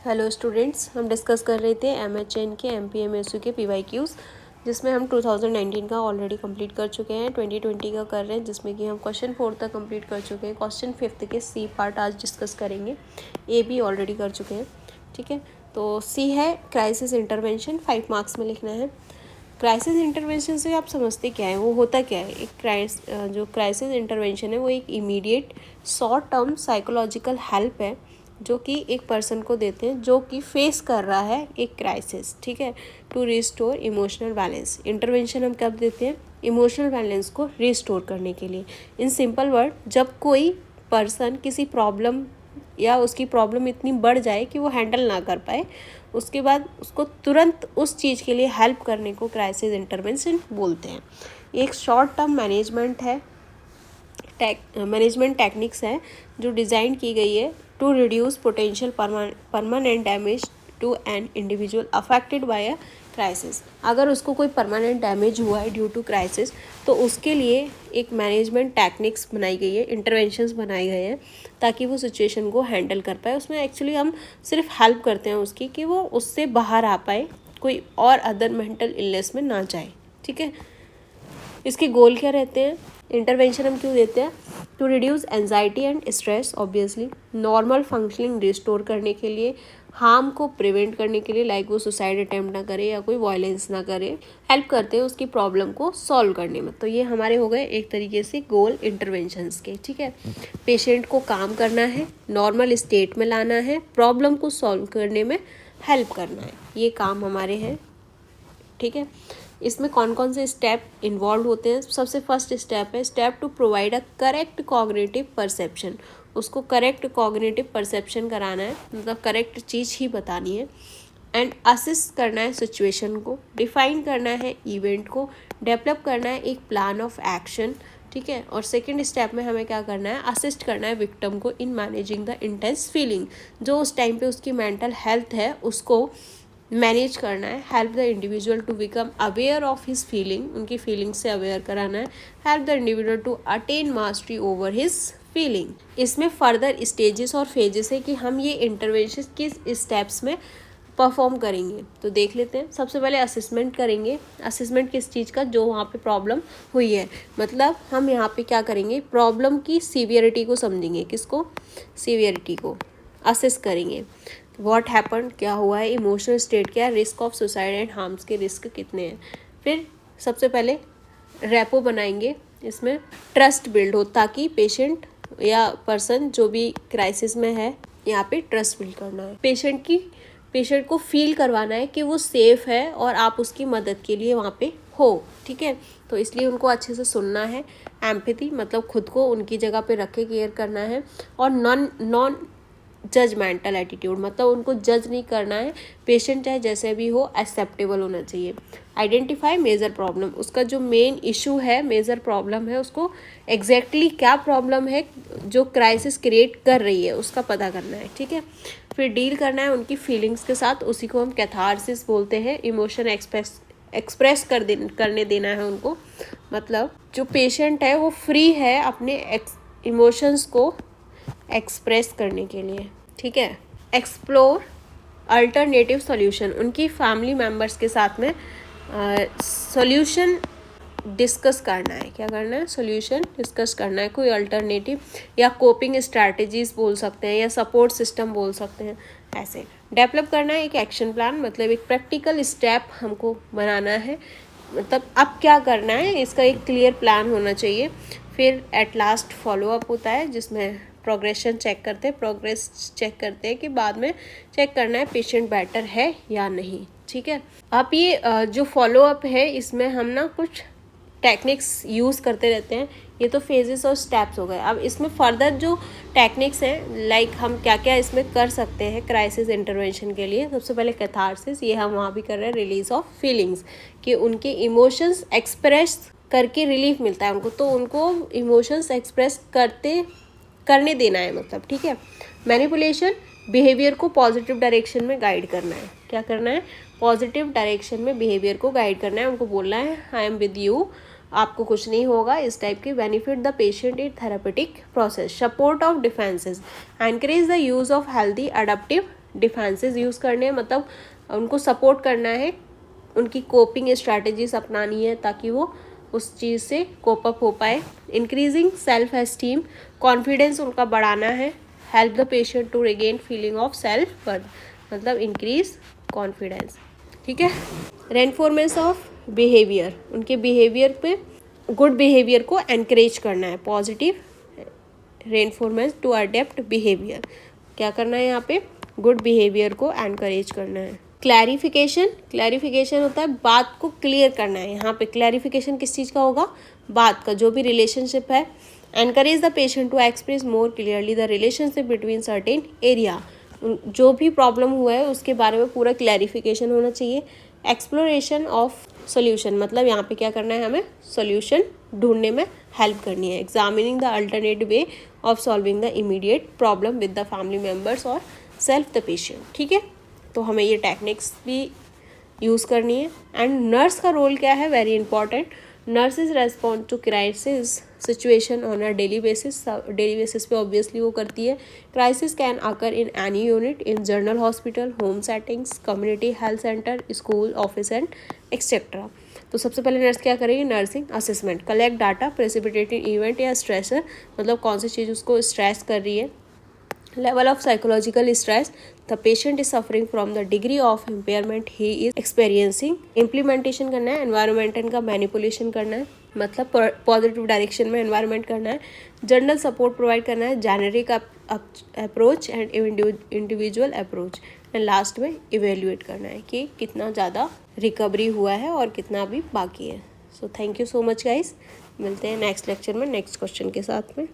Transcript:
Hello students, हम discuss कर रहे थे MHN के MPMSU के PYQs, जिसमें हम 2019 का ऑलरेडी कंप्लीट कर चुके हैं, 2020 का कर रहे हैं, जिसमें कि हम क्वेश्चन 4 तक कंप्लीट कर चुके हैं। क्वेश्चन 5 के C पार्ट आज डिस्कस करेंगे। A भी ऑलरेडी कर चुके हैं, ठीक है। तो C है क्राइसिस इंटरवेंशन, 5 मार्क्स में लिखना है। क्राइसिस इंटरवेंशन से आप समझते क्या है, वो होता क्या है? जो क्राइसिस इंटरवेंशन है वो एक immediate short term psychological help है जो कि एक पर्सन को देते हैं जो कि फेस कर रहा है एक क्राइसिस, ठीक है, to restore emotional balance. Intervention हम कब देते हैं? इमोशनल बैलेंस को रिस्टोर करने के लिए। इन सिंपल वर्ड, जब कोई पर्सन किसी प्रॉब्लम या उसकी प्रॉब्लम इतनी बढ़ जाए कि वो हैंडल ना कर पाए, उसके बाद उसको तुरंत उस चीज़ के लिए हेल्प करने को क्राइसिस इंटरवेंशन बोलते हैं। एक शॉर्ट टर्म मैनेजमेंट है, मैनेजमेंट टेक्निक्स है जो डिज़ाइन की गई है to reduce potential permanent damage to an individual affected by a crisis. अगर उसको कोई परमानेंट डैमेज हुआ है ड्यू टू क्राइसिस, तो उसके लिए एक मैनेजमेंट टेक्निक्स बनाई गई है, इंटरवेंशंस बनाए गए हैं ताकि वो सिचुएशन को हैंडल कर पाए। उसमें एक्चुअली हम सिर्फ हेल्प करते हैं उसकी कि वो उससे बाहर आ पाए, कोई और अदर मेंटल इलनेस में ना जाए, ठीक है। इसके गोल क्या रहते हैं? इंटरवेंशन हम क्यों देते हैं? To reduce anxiety and stress, obviously normal functioning restore करने के लिए, हार्म को प्रिवेंट करने के लिए, लाइक वो सुसाइड अटेम्प्ट ना करे या कोई वायलेंस ना करे, हेल्प करते हैं उसकी प्रॉब्लम को सॉल्व करने में। तो ये हमारे हो गए एक तरीके से गोल इंटरवेंशंस के, ठीक है। पेशेंट को काम करना है, नॉर्मल स्टेट में लाना है, प्रॉब्लम को सॉल्व करने में हेल्प करना है, ये काम हमारे हैं, ठीक है। इसमें कौन कौन से स्टेप इन्वॉल्व होते हैं? सबसे फर्स्ट स्टेप है step to provide a correct cognitive perception. उसको करेक्ट कॉग्निटिव परसेप्शन कराना है, मतलब करेक्ट चीज़ ही बतानी है। एंड असिस्ट करना है सिचुएशन को, डिफाइन करना है इवेंट को, डेवलप करना है एक प्लान ऑफ एक्शन, ठीक है। और सेकेंड स्टेप में हमें क्या करना है? असिस्ट करना है विक्टिम को in managing the intense feeling. जो उस टाइम पे उसकी मेंटल हेल्थ है उसको मैनेज करना है। Help the individual to become aware of his feeling, उनकी फीलिंग से अवेयर कराना है। Help the individual to attain mastery over his feeling. इसमें फर्दर स्टेजेस और फेजेस है कि हम ये इंटरवेंशन किस स्टेप्स में परफॉर्म करेंगे। तो देख लेते हैं। सबसे पहले असेसमेंट करेंगे। असेसमेंट किस चीज़ का? जो वहाँ पे प्रॉब्लम हुई है, मतलब हम यहाँ पे क्या करेंगे? प्रॉब्लम की सीवियरिटी को समझेंगे। किसको? सीवियरिटी को असेस करेंगे। व्हाट हैपन, क्या हुआ है, इमोशनल स्टेट क्या है, risk of suicide and harms के रिस्क कितने हैं। फिर सबसे पहले रेपो बनाएंगे, इसमें ट्रस्ट बिल्ड हो ताकि पेशेंट या पर्सन जो भी क्राइसिस में है, यहाँ पे ट्रस्ट बिल्ड करना है। पेशेंट को फील करवाना है कि वो सेफ है और आप उसकी मदद के लिए वहाँ पे हो, ठीक है। तो इसलिए उनको अच्छे से सुनना है। एम्पैथी मतलब खुद को उनकी जगह पे रख के केयर करना है। और नॉन जजमेंटल एटीट्यूड, मतलब उनको जज नहीं करना है। पेशेंट चाहे जैसे भी हो, एक्सेप्टेबल होना चाहिए। आइडेंटिफाई मेजर प्रॉब्लम, उसका जो मेन इशू है, मेजर प्रॉब्लम है, उसको एग्जैक्टली क्या प्रॉब्लम है जो क्राइसिस क्रिएट कर रही है उसका पता करना है, ठीक है। फिर डील करना है उनकी फीलिंग्स के साथ, उसी को हम कैथारसिस बोलते हैं। इमोशन एक्सप्रेस करने देना है उनको, मतलब जो पेशेंट है वो फ्री है अपने इमोशंस को एक्सप्रेस करने के लिए, ठीक है। एक्सप्लोर अल्टरनेटिव सॉल्यूशन, उनकी फैमिली मेम्बर्स के साथ में सॉल्यूशन डिस्कस करना है। क्या करना है? सॉल्यूशन डिस्कस करना है। कोई अल्टरनेटिव या कोपिंग स्ट्रैटेजीज बोल सकते हैं या सपोर्ट सिस्टम बोल सकते हैं, ऐसे। डेवलप करना है एक एक्शन प्लान, मतलब एक प्रैक्टिकल स्टेप हमको बनाना है, मतलब अब क्या करना है इसका एक क्लियर प्लान होना चाहिए। फिर एट लास्ट फॉलोअप होता है जिसमें प्रोग्रेस चेक करते हैं कि बाद में चेक करना है पेशेंट बेटर है या नहीं, ठीक है। अब ये जो फॉलोअप है इसमें हम ना कुछ टेक्निक्स यूज़ करते रहते हैं। ये तो फेजेस और स्टेप्स हो गए। अब इसमें फर्दर जो टेक्निक्स हैं, लाइक हम क्या क्या इसमें कर सकते हैं क्राइसिस इंटरवेंशन के लिए। सबसे पहले कैथारसिस, ये हम वहाँ भी कर रहे हैं। रिलीज ऑफ फीलिंग्स, कि उनके इमोशंस एक्सप्रेस करके रिलीफ मिलता है उनको, तो उनको इमोशंस एक्सप्रेस करने देना है, मतलब, ठीक है। मैनिपुलेशन, बिहेवियर को पॉजिटिव डायरेक्शन में गाइड करना है। क्या करना है? पॉजिटिव डायरेक्शन में बिहेवियर को गाइड करना है। उनको बोलना है आई एम विद यू, आपको कुछ नहीं होगा, इस टाइप के। Benefit the patient in therapeutic process. Support of defences, encourage the use of healthy adaptive defences use करने हैं, मतलब उनको सपोर्ट करना है, उनकी कोपिंग स्ट्रैटेजीज अपनानी है ताकि वो उस चीज़ से कोप अप हो पाए। इंक्रीजिंग सेल्फ एस्टीम, कॉन्फिडेंस उनका बढ़ाना है। Help the patient to regain feeling of self worth, मतलब इंक्रीज कॉन्फिडेंस। ठीक है। रेनफोर्समेंट ऑफ बिहेवियर, उनके बिहेवियर पे गुड बिहेवियर को एनकरेज करना है। Positive reinforcement to adapt behaviour, क्या करना है यहाँ पे, गुड बिहेवियर को एनकरेज करना है। क्लैरिफिकेशन, क्लैरिफिकेशन होता है बात को क्लियर करना है। यहाँ पे क्लैरिफिकेशन किस चीज़ का होगा, बात का, जो भी रिलेशनशिप है। Encourage the patient to express more clearly the relationship between certain area, जो भी प्रॉब्लम हुआ है उसके बारे में पूरा क्लैरिफिकेशन होना चाहिए। एक्सप्लोरेशन ऑफ सोल्यूशन, मतलब यहाँ पे क्या करना है, हमें सोल्यूशन ढूंढने में हेल्प करनी है। Examining the alternate way of solving the immediate problem with the family members और सेल्फ द पेशेंट। ठीक है, तो हमें ये टेक्निक्स भी यूज़ करनी है। एंड नर्स का रोल क्या है, very important. Nurses respond to crisis situation on a daily basis पे ऑब्वियसली वो करती है। Crisis can occur in any unit, in general hospital, home settings, community health centre, school, office and et cetera. तो सबसे पहले nurse क्या करेगी, nursing assessment, collect data, precipitating event या स्ट्रेसर, मतलब कौन सी चीज़ उसको स्ट्रेस कर रही है। Level of psychological stress, the patient is suffering from the degree of impairment he is experiencing. Implementation करना है, एनवायरमेंट का मैनिपुलेशन करना है, मतलब पॉजिटिव डायरेक्शन में एनवायरमेंट करना है। जनरल सपोर्ट प्रोवाइड करना है, generic approach and individual approach. And last में इवेल्युएट करना है कि कितना ज़्यादा रिकवरी हुआ है और कितना अभी बाकी है। So thank you so much guys, मिलते हैं नेक्स्ट लेक्चर में नेक्स्ट क्वेश्चन के साथ में।